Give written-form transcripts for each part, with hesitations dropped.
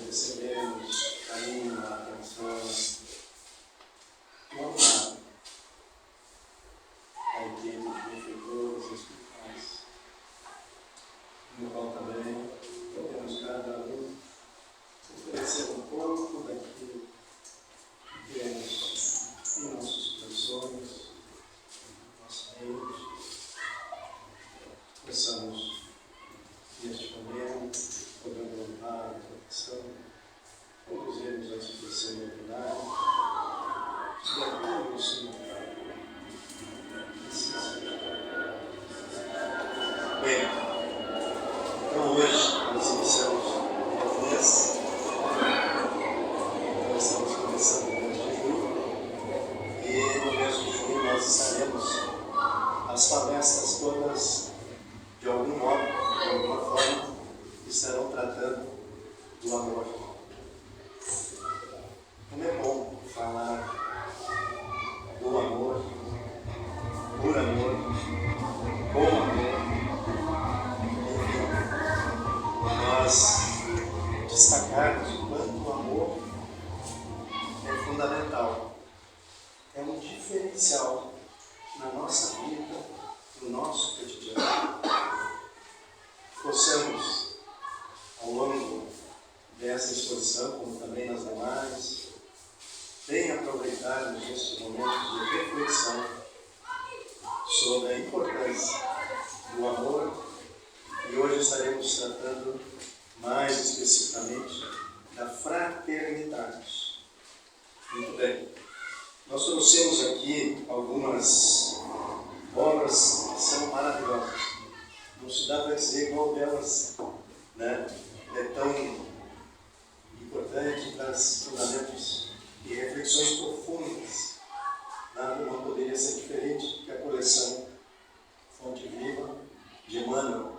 recebemos carinho, atenção, não nada. A equipe de benfeitores espirituais, no qual também podemos cada um oferecer um pouco daquilo que temos em nossos corações, nossa mente. Possamos, neste momento, podendo honrar a proteção, conduzirmos a expressão da verdade, de acordo com o Senhor. Bem, então hoje nós iniciamos o mês, nós estamos começando o mês de junho, e no mês de junho nós estaremos as palestras todas, de algum modo, de alguma forma, estarão tratando do amor. Como é bom falar do amor, por amor, com amor. Nós destacarmos o quanto o amor é fundamental, é um diferencial na nossa vida, no nosso cotidiano. Possamos, ao longo dessa exposição, como também nas demais, bem aproveitarmos este momento de reflexão sobre a importância do amor. E hoje estaremos tratando mais especificamente da fraternidade. Muito bem. Nós trouxemos aqui algumas obras que são maravilhosas. Não se dá para dizer qual delas, né, é tão importante, traz fundamentos e reflexões profundas. Nada não poderia ser diferente que a coleção Fonte Viva de Emmanuel.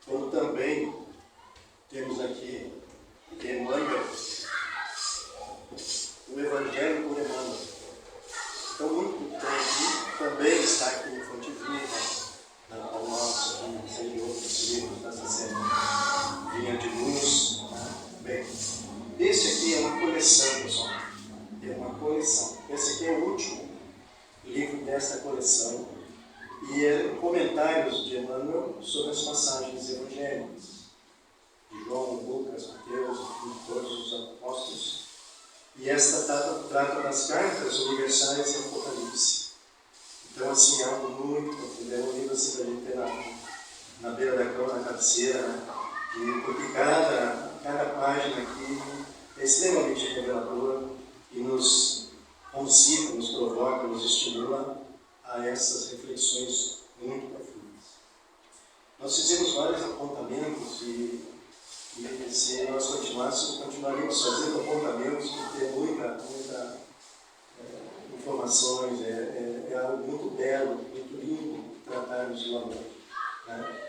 Como também temos aqui Emmanuel, o Evangelho por Emmanuel. Então, muito bem aqui, também está aqui em Fonte Viva, ao nosso, e outros livros dessa série, Vinha de Luz. Bem, esse aqui é uma coleção, pessoal. É uma coleção. Esse aqui é o último livro desta coleção. E é comentários de Emmanuel sobre as passagens evangélicas de João, Lucas, Mateus e todos os apóstolos. E esta trata das cartas universais e Apocalipse. Então, assim, é algo muito profundo. É um livro assim para a gente ter na beira da cama, na cabeceira, né? E porque cada página aqui é extremamente reveladora e nos concita, nos provoca, nos estimula a essas reflexões muito profundas. Nós fizemos vários apontamentos e se nós continuaríamos fazendo apontamentos, porque é muita informações, é algo muito belo, muito lindo tratarmos do amor. Né?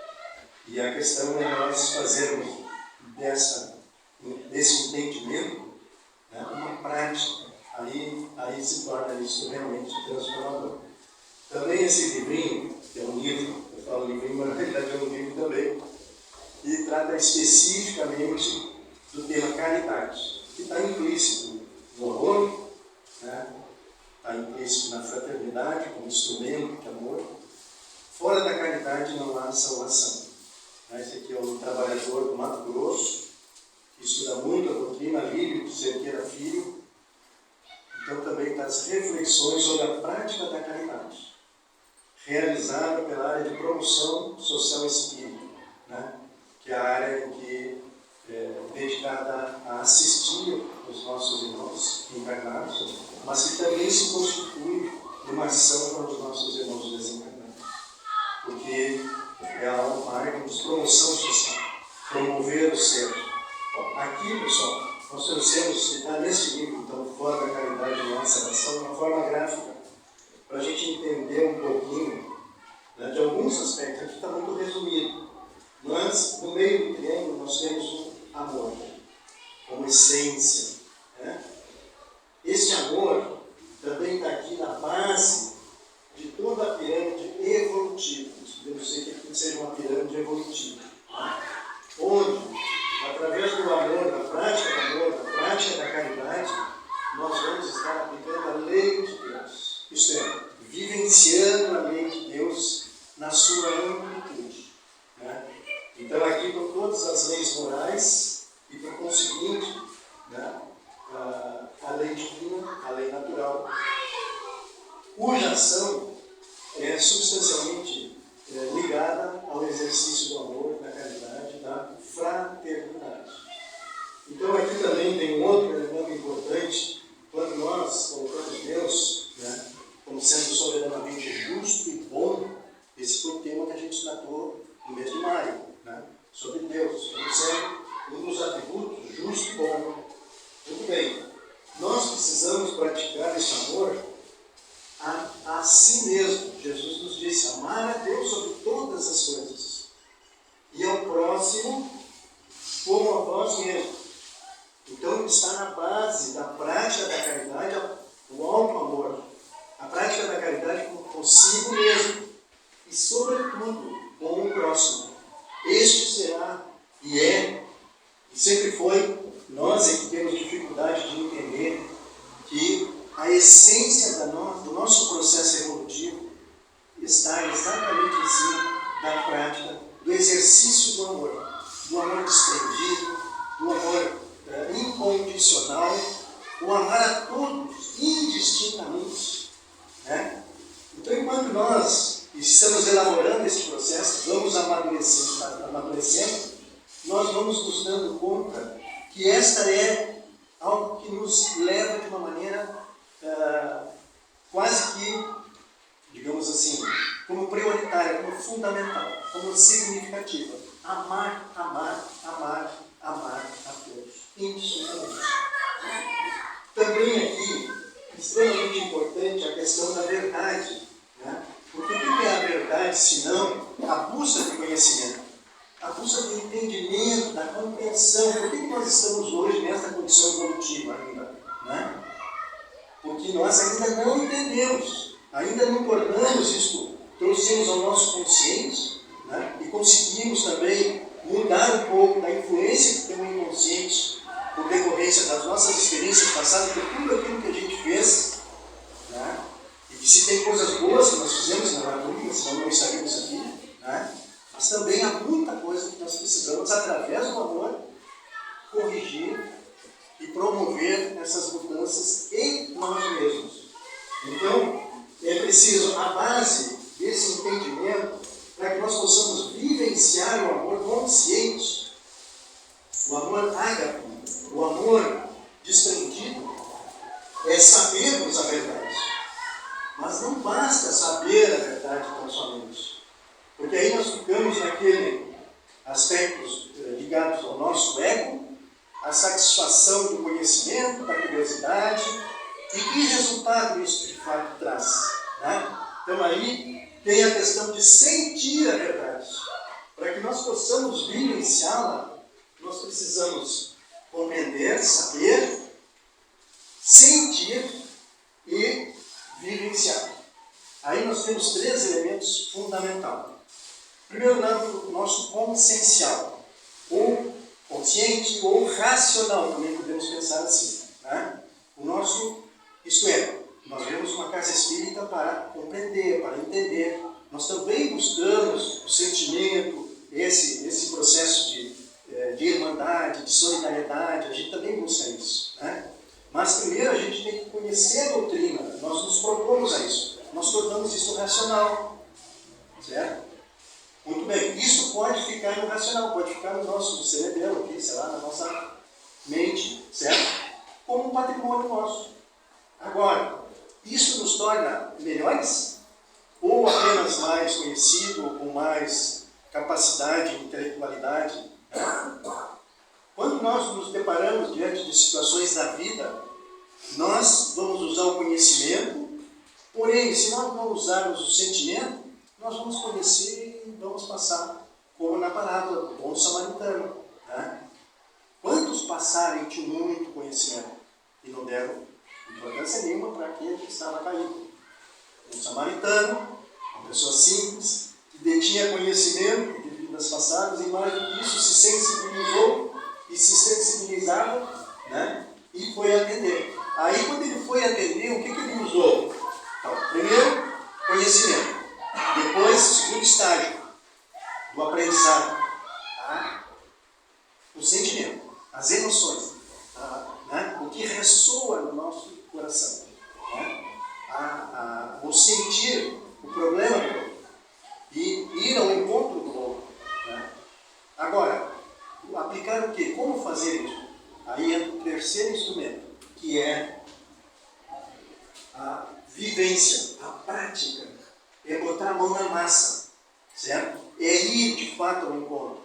E a questão é nós fazermos desse entendimento, né, uma prática. Aí se torna isso realmente transformador. Também esse livrinho, que é um livro, eu falo livrinho, mas na realidade é um livro também, e trata especificamente do tema caridade, que está implícito no amor, né? Está implícito na fraternidade como instrumento de amor. Fora da caridade não há salvação. Esse aqui é um trabalhador do Mato Grosso, que estuda muito a doutrina lírica de Cerqueira Filho. Então também traz reflexões sobre a prática da caridade, realizada pela área de promoção social espírita, né? Que é a área que é dedicada a assistir os nossos irmãos encarnados, mas que também se constitui uma ação para os nossos irmãos desencarnados, porque é uma área de promoção social, promover o ser. Aqui, pessoal, nós trouxemos, está nesse livro, então, Fora da Caridade e a Salvação, de uma forma gráfica, para a gente entender um pouquinho, né, de alguns aspectos. Aqui está muito resumido, mas no meio do triângulo nós temos o amor, como essência. Né? Este amor também está aqui na base de toda a pirâmide evolutiva. Podemos dizer que aqui seja uma pirâmide evolutiva, né? Onde, através do cuja ação é substancialmente ligada ao exercício do amor, da caridade, da fraternidade. Então aqui também tem um outro elemento importante, quando nós colocamos Deus, né, como sendo soberanamente justo e bom. Esse foi o tema que a gente tratou no mês de maio, né, sobre Deus, como sendo um dos atributos justo e bom. Muito bem, nós precisamos praticar esse amor a si mesmo. Jesus nos disse: amar a Deus sobre todas as coisas e ao próximo como a vós mesmo. Então está na base da prática da caridade o alto amor, a prática da caridade consigo mesmo e sobretudo com o próximo. Este será e é e sempre foi, nós é que temos dificuldade de entender que a essência do nosso processo evolutivo está exatamente em cima da prática, do exercício do amor desprendido, do amor incondicional, o amar a todos indistintamente. Né? Então, enquanto nós estamos elaborando esse processo, vamos amadurecendo, nós vamos nos dando conta que esta é algo que nos leva de uma maneira quase que, digamos assim, como prioritária, como fundamental, como significativa. Amar a todos, indistintamente. Também aqui, extremamente importante, a questão da verdade. Né? Porque o que é a verdade, senão a busca de conhecimento? A busca do entendimento, da compreensão. Por que nós estamos hoje nessa condição evolutiva ainda? Né? Porque nós ainda não entendemos, ainda não tornamos isto, trouxemos ao nosso consciente, né? E conseguimos também mudar um pouco da influência que tem o inconsciente por decorrência das nossas experiências passadas, de tudo aquilo que a gente fez, né? E que se tem coisas boas que nós fizemos, não é dúvida, senão não estaríamos aqui, né? Mas também há muita coisa que nós precisamos, através do amor, corrigir e promover essas mudanças em nós mesmos. Então, é preciso a base desse entendimento para que nós possamos vivenciar o amor consciente, o amor ágape, o amor desprendido, é sabermos a verdade. Mas não basta saber a verdade tão somente. Porque aí nós ficamos naquele aspectos ligados ao nosso ego, a satisfação do conhecimento, da curiosidade, e que resultado isso de fato traz? Né? Então aí tem a questão de sentir a verdade. Para que nós possamos vivenciá-la, nós precisamos compreender, saber, sentir e vivenciar. Aí nós temos 3 elementos fundamentais. Primeiro lado, o nosso consciencial, ou consciente ou racional, também podemos pensar assim. Né? O nosso, isto é, nós vemos uma casa espírita para compreender, para entender. Nós também buscamos o sentimento, esse processo de irmandade, de solidariedade, a gente também busca isso. Né? Mas primeiro a gente tem que conhecer a doutrina, nós nos propomos a isso. Nós tornamos isso racional. Certo? Muito bem, isso pode ficar no racional, pode ficar no nosso cerebelo aqui, sei lá, na nossa mente, certo? Como um patrimônio nosso. Agora, isso nos torna melhores? Ou apenas mais conhecido, ou com mais capacidade, intelectualidade? Quando nós nos deparamos diante de situações da vida, nós vamos usar o conhecimento, porém, se nós não usarmos o sentimento, nós vamos conhecer e vamos passar, como na parábola do bom samaritano. Né? Quantos passaram e tinham muito conhecimento e não deram importância nenhuma para aquele que estava caído? Um samaritano, uma pessoa simples, que detinha conhecimento de vidas passadas e mais do que isso se sensibilizou e se sensibilizava, né? E foi atender. Aí quando ele foi atender, o que ele usou? Então, primeiro, conhecimento. Depois, segundo estágio do aprendizado, tá? O sentimento, as emoções, tá? Né? O que ressoa no nosso coração. Né? o sentir o problema do outro e ir ao encontro do outro. Né? Agora, aplicar o quê? Como fazer isso? Aí entra o terceiro instrumento, que é a vivência, a prática. É botar a mão na massa, certo? É ir de fato ao encontro.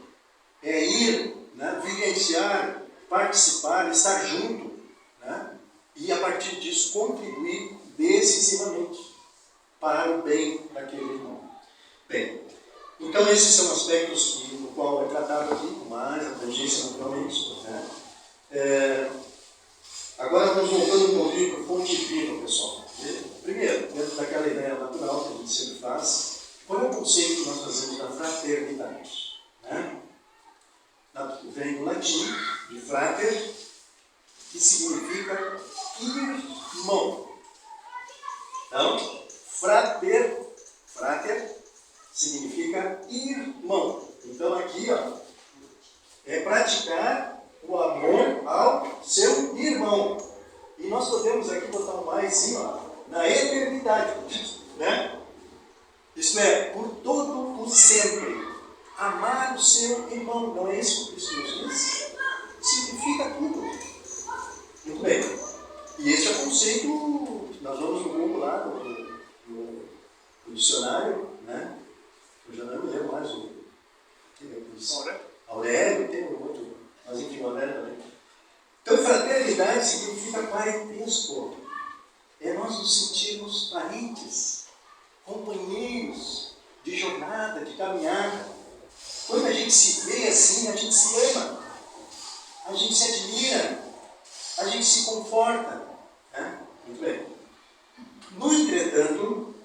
É ir, né, vivenciar, participar, estar junto, né? E a partir disso contribuir decisivamente para o bem daquele irmão. Bem, então esses são aspectos no qual é tratado aqui com mais abrangência naturalmente. Né? Agora vamos voltando um pouquinho para o fonte viva, pessoal. Primeiro, dentro daquela ideia natural que a gente sempre faz, qual é o conceito que nós fazemos da fraternidade? Né? Vem do latim, de frater, que significa irmão. Então, frater significa irmão. Então aqui, ó, é praticar o amor ao seu irmão. E nós podemos aqui botar um mais ó, na eternidade, né? Isto é, por todo o sempre. Amar o seu irmão. Não é isso que Cristo nos diz? Significa tudo. Muito bem. E esse é o conceito que nós vamos no Google lá, no dicionário, né? Eu já não me lembro mais o que é isso. Aurélio, tem um outro, mas enfim, Aurélio também. Então, fraternidade significa parentesco. É nós nos sentirmos parentes, companheiros de jornada, de caminhada. Quando a gente se vê assim, a gente se ama, a gente se admira, a gente se conforta. Né? Muito bem. No entretanto,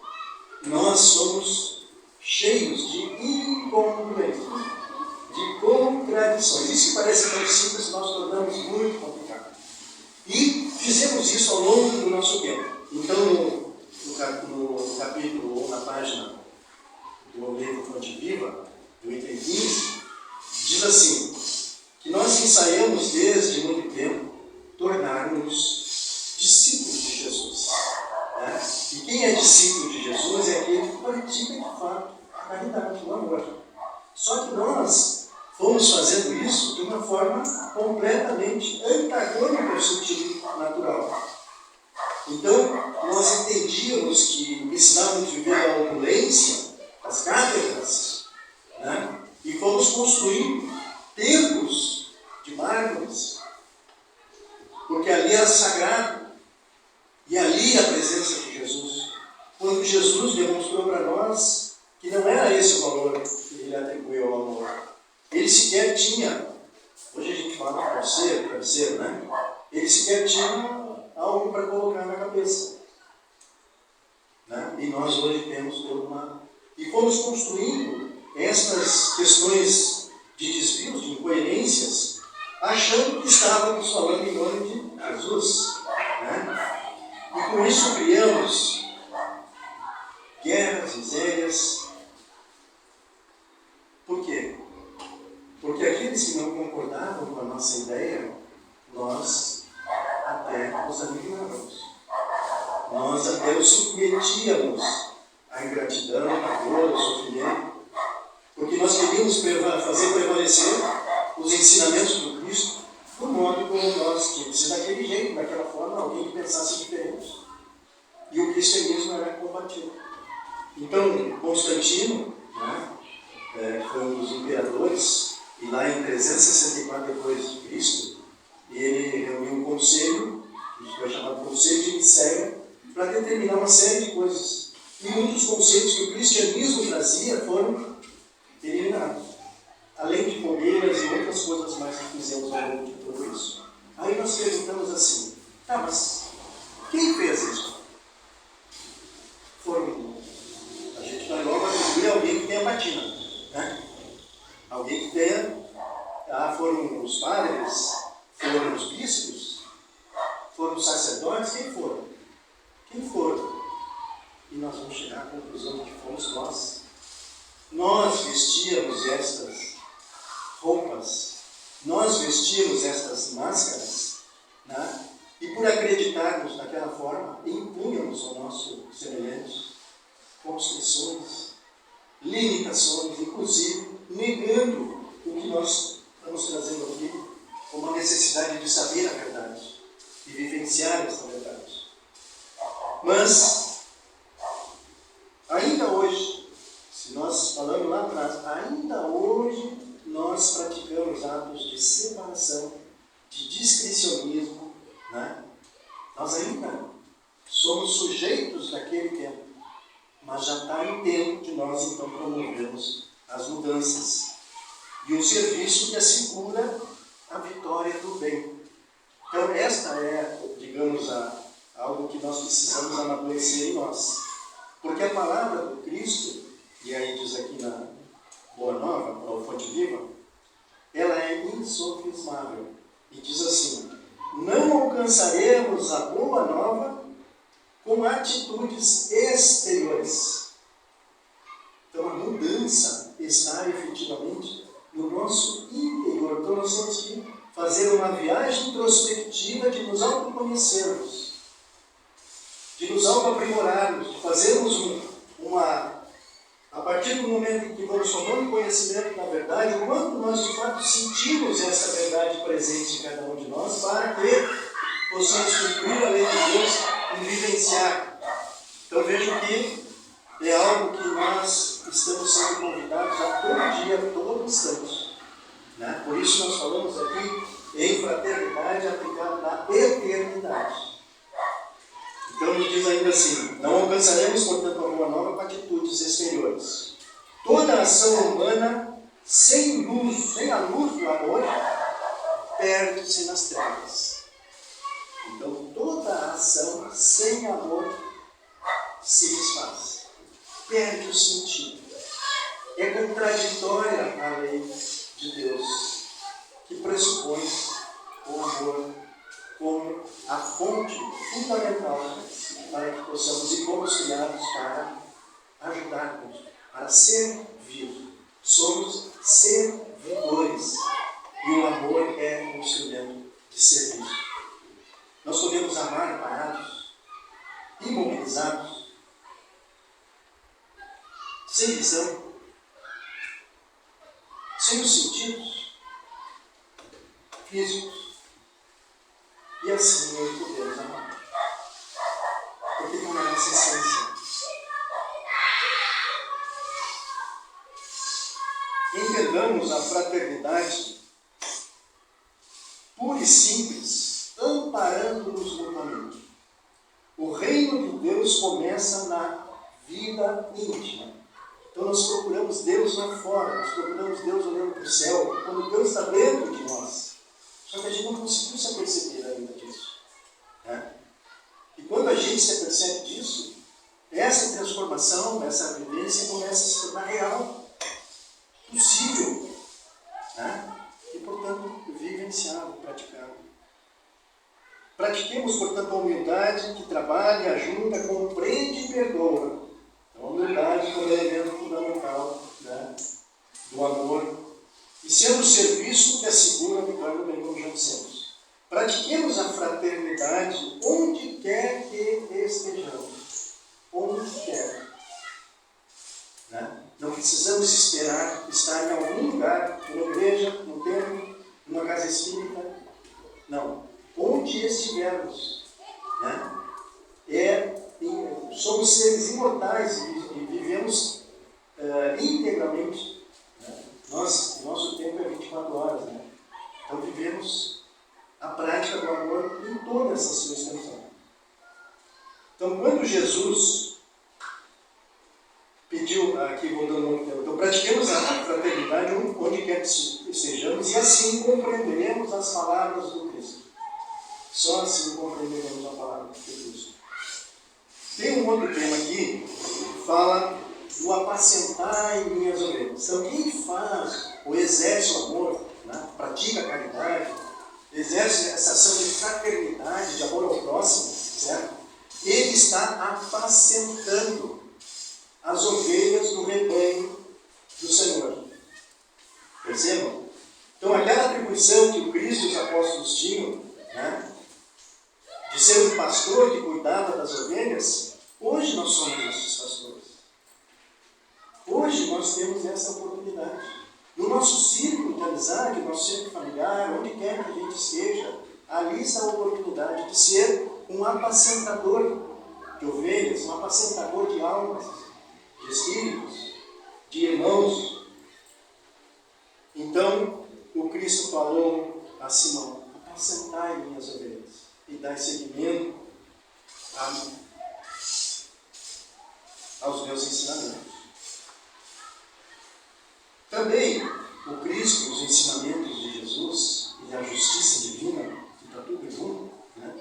nós somos cheios de incongruências, de contradições. Isso que parece tão simples, nós tornamos muito complicado. E fizemos isso ao longo do nosso tempo. Então, no capítulo ou na página do livro Fonte Viva, do item 15, diz assim, que nós ensaiamos desde muito tempo tornar-nos discípulos de Jesus. Né? E quem é discípulo de Jesus é aquele que pratica de fato a caridade, o amor. Só que nós fomos fazendo isso de uma forma completamente antagônica ao sentido natural. Então, nós entendíamos que precisávamos viver a opulência, as cátedras, né? E fomos construindo templos de mármores, porque ali era sagrado, e ali a presença de Jesus. Quando Jesus demonstrou para nós que não era esse o valor que ele atribuiu ao amor. Ele sequer tinha, hoje a gente fala travesseiro, né? Ele sequer tinha algo para colocar na cabeça. Né? E nós hoje temos toda uma... E fomos construindo estas questões de desvios, de incoerências, achando que estávamos falando em nome de Jesus. Né? E com isso criamos guerras, misérias. Por quê? Porque aqueles que não concordavam com a nossa ideia, nós até os aniquilávamos. Nós até os submetíamos à ingratidão, à dor, ao sofrimento, porque nós queríamos fazer prevalecer os ensinamentos do Cristo do modo como nós tínhamos, daquele jeito, daquela forma, alguém que pensasse diferente. E o cristianismo era combatido. Então, Constantino, né, foi um dos imperadores, e lá em 364 depois de Cristo, ele reuniu um conselho, que foi chamado Conselho de Nicéia, para determinar uma série de coisas. E muitos conceitos que o cristianismo trazia foram eliminados. Além de fogueiras e outras coisas mais que fizemos ao longo de tudo isso. Aí nós perguntamos assim, tá, mas quem fez isso? A gente vai logo atribuir alguém que tenha patina. Né? Alguém que tenha... foram os padres, foram os bispos, foram os sacerdotes, quem foram? Quem foram? E nós vamos chegar à conclusão de que fomos nós. Nós vestíamos estas roupas, nós vestíamos estas máscaras, né? E por acreditarmos daquela forma, impunhamos ao nosso semelhante constrições, limitações, inclusive negando o que nós estamos trazendo aqui como a necessidade de saber a verdade e vivenciar essa verdade. Mas, ainda hoje, se nós falamos lá atrás, ainda hoje nós praticamos atos de separação, de discricionismo, né? Nós ainda somos sujeitos daquele tempo, mas já está em tempo de nós então promovermos as mudanças e o serviço que assegura a vitória do bem. Então esta é, digamos, algo que nós precisamos amadurecer em nós, porque a palavra do Cristo, e aí diz aqui na Boa Nova, ou Fonte Viva, ela é insofismável e diz assim: não alcançaremos a Boa Nova com atitudes exteriores. Então a mudança está efetivamente no nosso interior. Então nós temos que fazer uma viagem introspectiva de nos autoconhecermos, de nos autoaprimorarmos, de fazermos a partir do momento em que vamos tomando conhecimento da verdade, o quanto nós de fato sentimos essa verdade presente em cada um de nós, para que possamos cumprir a lei de Deus e vivenciar. Então vejam que é algo que nós estamos sendo convidados a todo dia, a todo instante, né? Por isso nós falamos aqui em fraternidade aplicada na eternidade. Então nos diz ainda assim: não alcançaremos, portanto, a Boa Nova com atitudes exteriores. Toda ação humana sem a luz do amor, perde-se nas trevas. Então toda ação sem amor se desfaz, perde o sentido. É contraditória a lei de Deus, que pressupõe o amor como a fonte fundamental para que possamos, e fomos criados para ajudarmos, para servir. Somos servidores e o amor é um instrumento de serviço. Nós podemos amar parados, imobilizados, sem visão, sem os sentidos físicos, e assim nós podemos amar, porque não é nossa essência. Entendamos a fraternidade pura e simples, amparando-nos mutuamente. O reino de Deus começa na vida íntima. Então nós procuramos Deus lá fora, nós procuramos Deus olhando para o céu, quando Deus está dentro de nós. Só que a gente não conseguiu se aperceber ainda disso, né? E quando a gente se apercebe disso, essa transformação, essa vivência começa a se tornar real, possível, né? E portanto vivenciável, praticável. Pratiquemos, portanto, a humildade que trabalha, ajuda, compreende e perdoa. Então, a humildade como elemento fundamental, né, do amor, e sendo o serviço que assegura a vitória do bem, como já dissemos. Pratiquemos a fraternidade onde quer que estejamos. Onde quer. Né? Não precisamos esperar estar em algum lugar, numa igreja, num templo, numa casa espírita. Não. Onde estivermos. Né? Somos seres imortais e vivemos integralmente. Nosso tempo é 24 horas, né? Então vivemos a prática do amor em toda essa sua extensão. Então quando Jesus pediu, aqui voltando muito tempo, então pratiquemos a fraternidade onde quer que estejamos e assim compreenderemos as palavras do Cristo. Só assim compreenderemos a palavra de Cristo. Tem um outro tema aqui que fala do apacentar em minhas ovelhas. Então, quem faz ou exerce o amor, né, pratica a caridade, exerce essa ação de fraternidade, de amor ao próximo, certo? Ele está apacentando as ovelhas do rebanho do Senhor. Percebam? Então, aquela atribuição que o Cristo e os apóstolos tinham, né, de ser um pastor que cuidava das ovelhas, hoje nós somos esses pastores. Hoje nós temos essa oportunidade. No nosso círculo de amizade, no nosso círculo familiar, onde quer que a gente esteja, ali está a oportunidade de ser um apacentador de ovelhas, um apacentador de almas, de espíritos, de irmãos. Então, o Cristo falou a Simão: apacentai minhas ovelhas e dai seguimento aos meus ensinamentos. Também, o Cristo, os ensinamentos de Jesus e a justiça divina, que está tudo junto, né?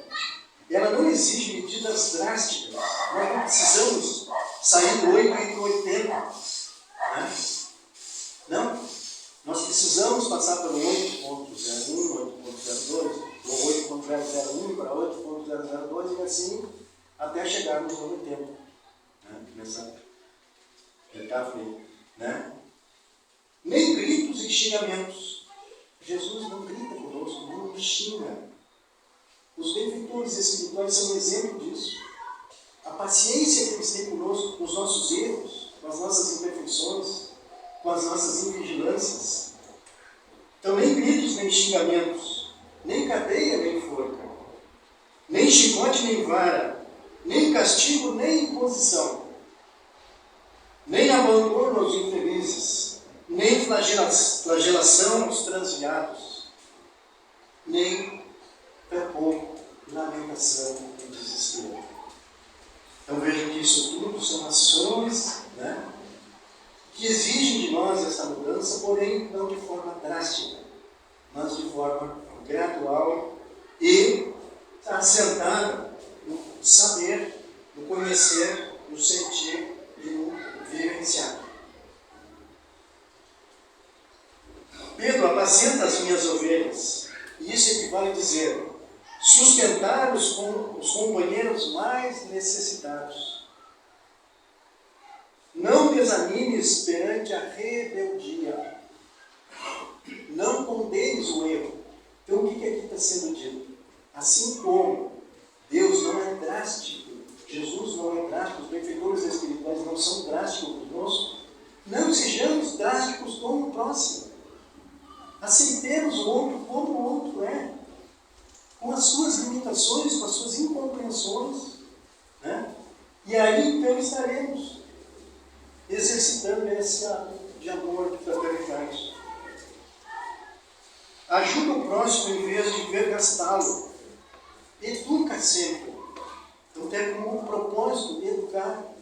Ela não exige medidas drásticas. Nós não precisamos sair do 8 e do 80. Né? Não. Nós precisamos passar pelo 8.01, 8.02, ou 8.001 para 8.002 e assim até chegarmos no 80. Né? Nessa metáfora, né? Nem gritos e xingamentos. Jesus não grita conosco, não nos xinga. Os benfeitores espirituais são um exemplo disso. A paciência que eles têm conosco, com os nossos erros, com as nossas imperfeições, com as nossas invigilâncias. Então, nem gritos, nem xingamentos, nem cadeia, nem forca, nem chicote, nem vara, nem castigo, nem imposição, nem abandono aos infelizes, nem flagelação aos transviados, nem tampouco lamentação e desespero. Então vejam que isso tudo são ações, né, que exigem de nós essa mudança, porém não de forma drástica, mas de forma gradual e assentada no saber, no conhecer, no sentir e no vivenciar. Pedro, apacenta as minhas ovelhas. E isso equivale a dizer: sustentar os companheiros mais necessitados. Não desanimes perante a rebeldia. Não condenes o erro. Então, o que aqui está sendo dito? Assim como Deus não é drástico, Jesus não é drástico, os benfeitores espirituais não são drásticos conosco, não sejamos drásticos com o próximo. Aceitemos o outro como o outro é, com as suas limitações, com as suas incompreensões, né? E aí então estaremos exercitando esse ato de amor, de fraternidade. Ajuda o próximo em vez de vergastá-lo. Educa sempre. Então tem como propósito educar,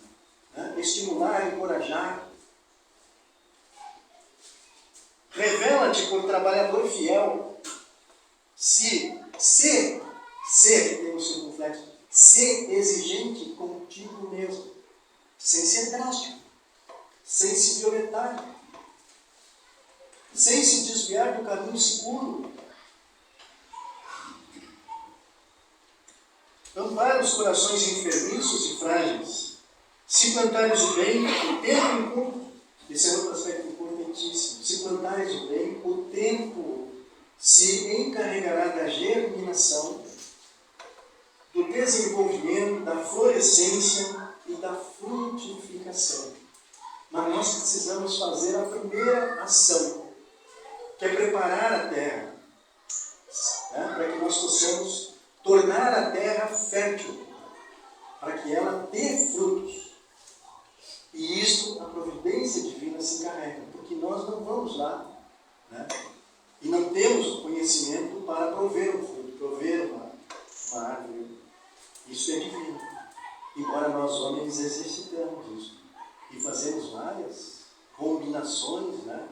né? Estimular, encorajar. Revela-te por trabalhador fiel. Tem o circunflexo, ser exigente contigo mesmo, sem ser drástico, sem se violentar, sem se desviar do caminho seguro. Ampara os corações enfermiços e frágeis. Se plantares o bem, o tempo encurto. Esse é outro aspecto importantíssimo. Se plantares o bem, o tempo se encarregará da germinação, do desenvolvimento, da florescência e da frutificação. Mas nós precisamos fazer a primeira ação, que é preparar a terra, né, para que nós possamos tornar a terra fértil, para que ela dê frutos. E isso, a providência divina se encarrega, porque nós não vamos lá, né, e não temos o conhecimento para prover um fruto, prover uma árvore. Isso é divino. Embora nós homens exercitamos isso e fazemos várias combinações, né?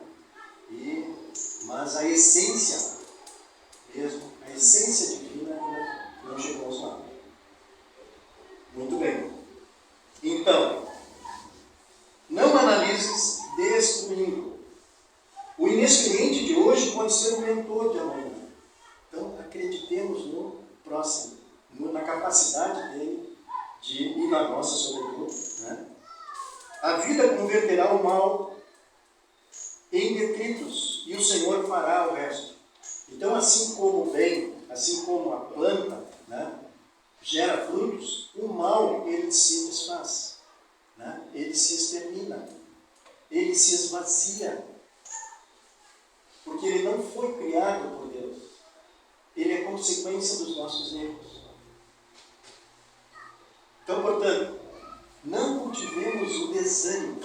Mas a essência mesmo, a essência divina ainda não chegamos lá. Muito bem. Então, não analises destruindo. O inexperiente de hoje pode ser o mentor de amanhã. Então, acreditemos no próximo, na capacidade dele e na nossa, sobretudo, né? A vida converterá o mal em detritos e o Senhor fará o resto. Então, assim como o bem, assim como a planta, né, gera frutos, o mal, ele se desfaz, né? Ele se extermina, ele se esvazia, porque ele não foi criado por Deus, ele é consequência dos nossos erros. Então, portanto, não cultivemos o desânimo,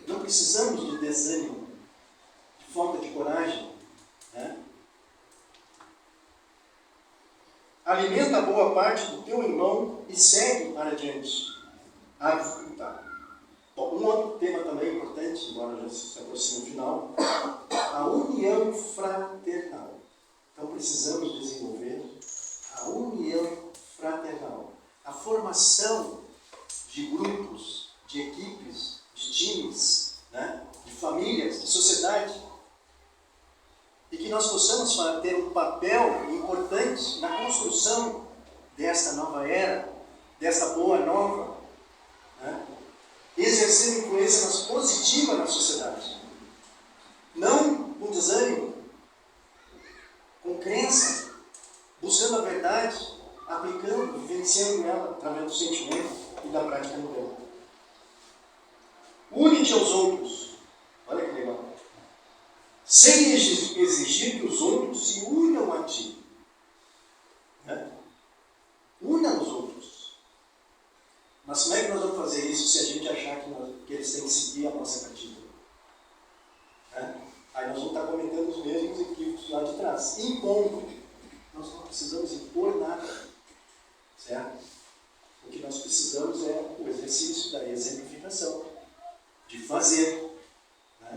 não precisamos de desânimo, de falta de coragem, né? Alimenta boa parte do teu irmão e segue para adiante a dificultar. Bom, um outro tema também importante, embora já se aproxime do final, a união fraternal. Então precisamos desenvolver a união fraternal, a formação de grupos, de equipes, de times, né? De famílias, de sociedade, e que nós possamos ter um papel importante na construção desta nova era, desta boa nova, né? Exercendo influência positiva na sociedade. Não com desânimo, com crença, buscando a verdade, aplicando, vivenciando ela através do sentimento e da prática no tempo. Une-te aos outros. Olha que legal. Sem exigir que os outros se unam a ti. Né? Una os outros. Mas como é que nós vamos fazer isso se a gente achar que eles têm que seguir a nossa cartilha? Né? Aí nós vamos estar cometendo os mesmos equívocos lá de trás. Impondo. Nós não precisamos impor nada. Certo? O que nós precisamos é o exercício da exemplificação. De fazer.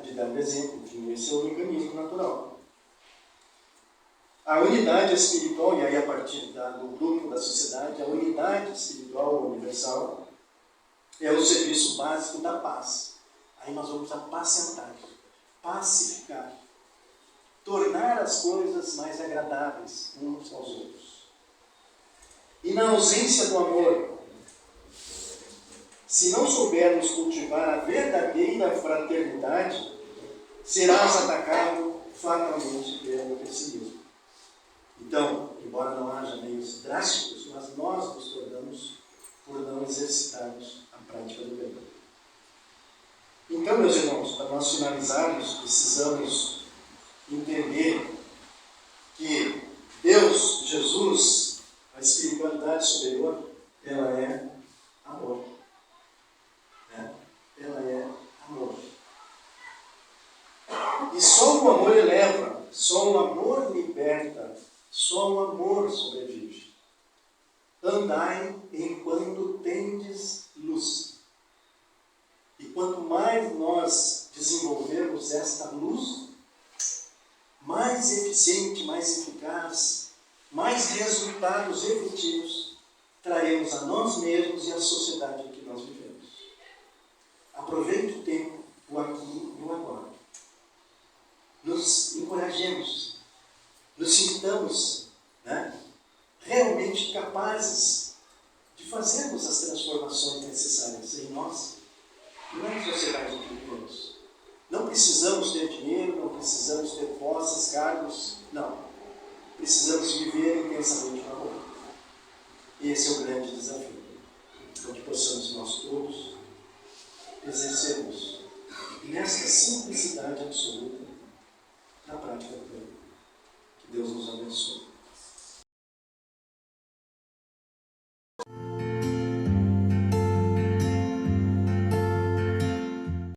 De dar um exemplo, enfim, esse é o mecanismo natural. A unidade espiritual, e aí a partir do grupo da sociedade, a unidade espiritual universal é o serviço básico da paz. Aí nós vamos apacentar, pacificar, tornar as coisas mais agradáveis uns aos outros. E na ausência do amor, se não soubermos cultivar a verdadeira fraternidade, serás atacado fatalmente pelo pessimismo. Então, embora não haja meios drásticos, mas nós nos tornamos por não exercitarmos a prática do bem. Então, meus irmãos, para nós finalizarmos, precisamos entender que Deus, Jesus, a espiritualidade superior, ela é amor. Ela é amor. E só o amor eleva, só o amor liberta, só o amor sobrevive. Andai enquanto tendes luz. E quanto mais nós desenvolvermos esta luz, mais eficiente, mais eficaz, mais resultados efetivos traremos a nós mesmos e à sociedade em que nós vivemos. Aproveite o tempo, o aqui e o agora. Nos encorajemos, nos sintamos, né, realmente capazes de fazermos as transformações necessárias em nós e na sociedade em que vivemos. Não precisamos ter dinheiro, não precisamos ter posses, cargos, não. Precisamos viver intensamente no amor. Esse é o grande desafio. Então que possamos nós todos exercermos nesta simplicidade absoluta na prática do bem. Que Deus nos abençoe.